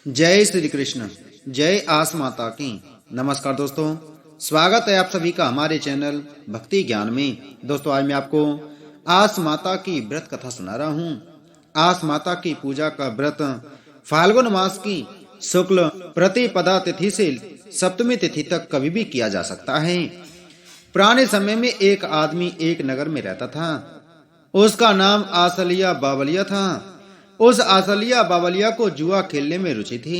जय श्री कृष्ण। जय आस माता की। नमस्कार दोस्तों, स्वागत है आप सभी का हमारे चैनल भक्ति ज्ञान में। दोस्तों, आज मैं आपको आस माता की व्रत कथा सुना रहा हूँ। आस माता की पूजा का व्रत फाल्गुन मास की शुक्ल प्रतिपदा तिथि से सप्तमी तिथि तक कभी भी किया जा सकता है। पुराने समय में एक आदमी एक नगर में रहता था। उसका नाम आसलिया बावलिया था। उस आसलिया बावलिया को जुआ खेलने में रुचि थी।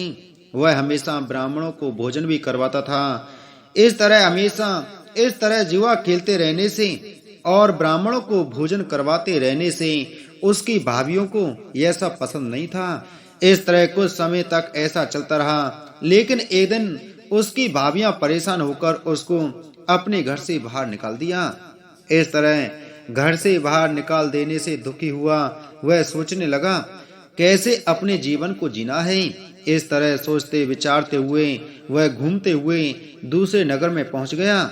वह हमेशा ब्राह्मणों को भोजन भी करवाता था। इस तरह जुआ खेलते रहने से और ब्राह्मणों को भोजन करवाते रहने से उसकी भाभियों को यह सब पसंद नहीं था। इस तरह कुछ समय तक ऐसा चलता रहा, लेकिन एक दिन उसकी भाभियां परेशान होकर उसको अपने घर से बाहर निकाल दिया। इस तरह घर से बाहर निकाल देने से दुखी हुआ वह सोचने लगा, कैसे अपने जीवन को जीना है। इस तरह सोचते विचारते हुए वह घूमते हुए दूसरे नगर में पहुंच गया।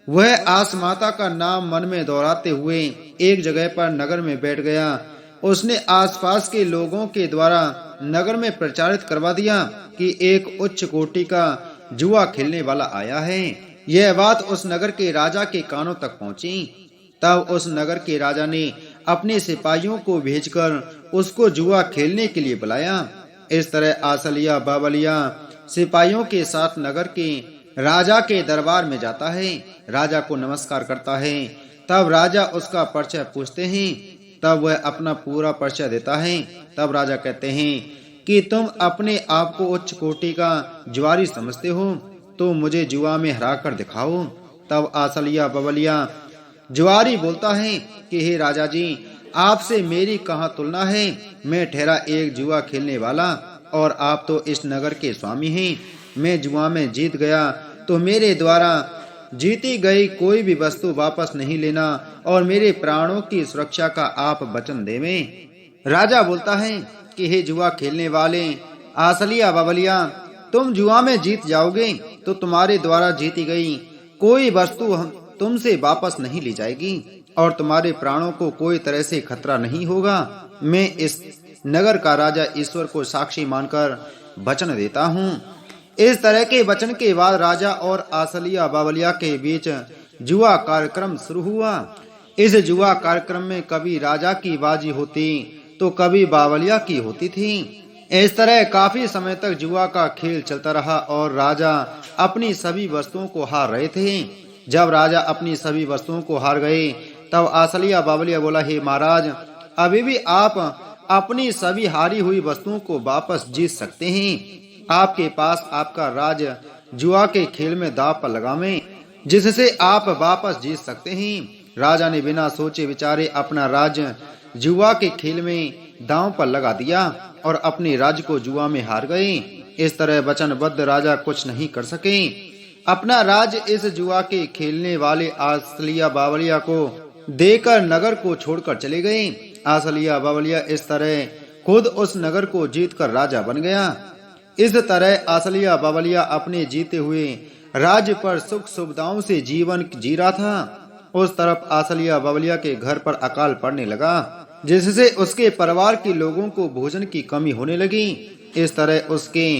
वह आस माता का नाम मन में दोहराते हुए एक जगह पर नगर में बैठ गया। उसने आसपास के लोगों के द्वारा नगर में प्रचारित करवा दिया कि एक उच्च कोटि का जुआ खेलने वाला आया है। यह बात उस नगर के राजा के कानों तक पहुंची। तब उस नगर के राजा ने अपने सिपाहियों को भेजकर उसको जुआ खेलने के लिए बुलाया। इस तरह आसलिया बावलिया सिपाहियों के साथ नगर के राजा के दरबार में जाता है। राजा को नमस्कार करता है। तब राजा उसका परिचय पूछते हैं। तब वह अपना पूरा परिचय देता है। तब राजा कहते हैं कि तुम अपने आप को उच्च कोटि का जुआरी समझते हो, तो मुझे जुआ में हरा कर दिखाओ। तब आसलिया बावलिया जुआरी बोलता है कि हे राजा जी, आपसे मेरी कहाँ तुलना है। मैं ठहरा एक जुआ खेलने वाला और आप तो इस नगर के स्वामी हैं। मैं जुआ में जीत गया तो मेरे द्वारा जीती गई कोई भी वस्तु वापस नहीं लेना और मेरे प्राणों की सुरक्षा का आप वचन देवें। राजा बोलता है कि हे जुआ खेलने वाले आसलिया बावलिया, तुम जुआ में जीत जाओगे तो तुम्हारे द्वारा जीती गई कोई वस्तु तुमसे वापस नहीं ली जाएगी और तुम्हारे प्राणों को कोई तरह से खतरा नहीं होगा। मैं इस नगर का राजा ईश्वर को साक्षी मानकर वचन देता हूँ। इस तरह के वचन के बाद राजा और आसलिया बावलिया के बीच जुआ कार्यक्रम शुरू हुआ। इस जुआ कार्यक्रम में कभी राजा की बाजी होती तो कभी बावलिया की होती थी। इस तरह काफी समय तक जुआ का खेल चलता रहा और राजा अपनी सभी वस्तुओं को हार रहे थे। जब राजा अपनी सभी वस्तुओं को हार गए तब आसलिया बावलिया बोला, हे महाराज, अभी भी आप अपनी सभी हारी हुई वस्तुओं को वापस जीत सकते हैं। आपके पास आपका राज जुआ के खेल में दांव पर लगावें, जिससे आप वापस जीत सकते हैं। राजा ने बिना सोचे विचारे अपना राज जुआ के खेल में दांव पर लगा दिया और अपने राज्य को जुआ में हार गए। इस तरह वचनबद्ध राजा कुछ नहीं कर सके। अपना राज इस जुआ के खेलने वाले आसलिया बावलिया को देकर नगर को छोड़कर चले गए। आसलिया बावलिया इस तरह खुद उस नगर को जीतकर राजा बन गया। इस तरह आसलिया बावलिया अपने जीते हुए राज्य पर सुख सुविधाओं से जीवन जी रहा था। उस तरफ आसलिया बावलिया के घर पर अकाल पड़ने लगा, जिससे उसके परिवार के लोगों को भोजन की कमी होने लगी। इस तरह उसके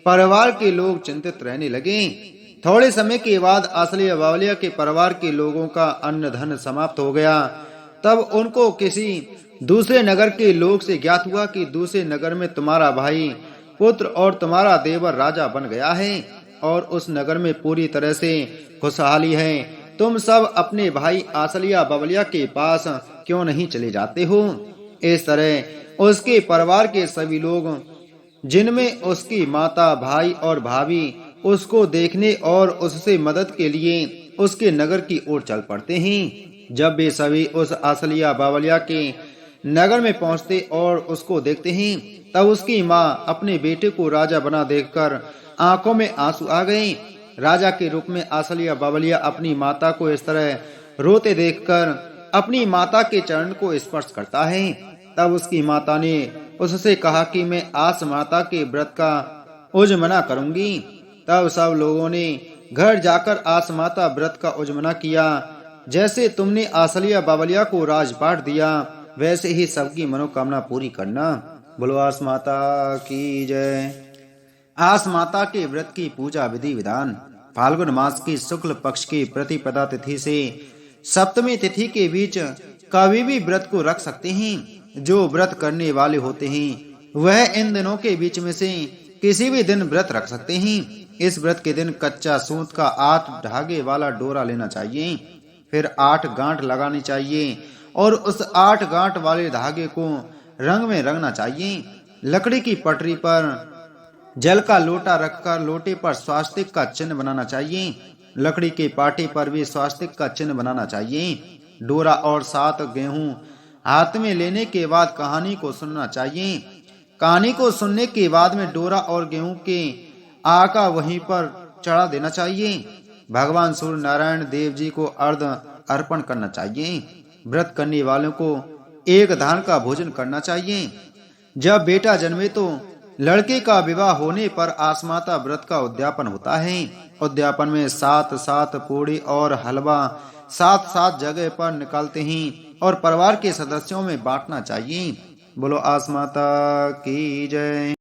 परिवार के लोग चिंतित रहने लगे। थोड़े समय के बाद आसलिया बावलिया के परिवार के लोगों का अन्न धन समाप्त हो गया। तब उनको किसी दूसरे नगर के लोग से ज्ञात हुआ कि दूसरे नगर में तुम्हारा भाई पुत्र और तुम्हारा देवर राजा बन गया है और उस नगर में पूरी तरह से खुशहाली है। तुम सब अपने भाई आसलिया बावलिया के पास क्यों नहीं चले जाते हो। इस तरह उसके परिवार के सभी लोग, जिनमें उसकी माता, भाई और भाभी, उसको देखने और उससे मदद के लिए उसके नगर की ओर चल पड़ते हैं। जब वे सभी उस आसलिया बावलिया के नगर में पहुंचते और उसको देखते हैं, तब उसकी माँ अपने बेटे को राजा बना देखकर आंखों में आंसू आ गए। राजा के रूप में आसलिया बावलिया अपनी माता को इस तरह रोते देखकर अपनी माता के चरण को स्पर्श करता है। तब उसकी माता ने उससे कहा कि मैं आस माता के व्रत का उजमना करूंगी। तब सब लोगों ने घर जाकर आस माता व्रत का उजमना किया। जैसे तुमने आसलिया बावलिया को राजपाट दिया, वैसे ही सबकी मनोकामना पूरी करना। बोलो आस माता की जय। आस माता के व्रत की पूजा विधि विधान। फाल्गुन मास की शुक्ल पक्ष की प्रतिपदा तिथि से सप्तमी तिथि के बीच कभी भी व्रत को रख सकते हैं। जो व्रत करने वाले होते हैं वह इन दिनों के बीच में से किसी भी दिन व्रत रख सकते हैं। इस व्रत के दिन कच्चा सूत का 8 धागे वाला डोरा लेना चाहिए, फिर 8 गांठ लगानी चाहिए और उस 8 गांठ वाले धागे को रंग में रंगना चाहिए। लकड़ी की पटरी पर जल का लोटा रखकर लोटे पर स्वास्तिक का चिन्ह बनाना चाहिए। लकड़ी के पाटे पर भी स्वास्तिक का चिन्ह बनाना चाहिए। डोरा और 7 गेहूं हाथ में लेने के बाद कहानी को सुनना चाहिए। कहानी को सुनने के बाद में डोरा और गेहूं के आका वहीं पर चढ़ा देना चाहिए। भगवान सूर्य नारायण देव जी को अर्घ अर्पण करना चाहिए। व्रत करने वालों को एक धान का भोजन करना चाहिए। जब बेटा जन्मे तो लड़के का विवाह होने पर आसमाता व्रत का उद्यापन होता है। उद्यापन में 7-7 पूड़ी और हलवा 7-7 जगह पर निकालते हैं और परिवार के सदस्यों में बांटना चाहिए। बोलो आसमाता की जय।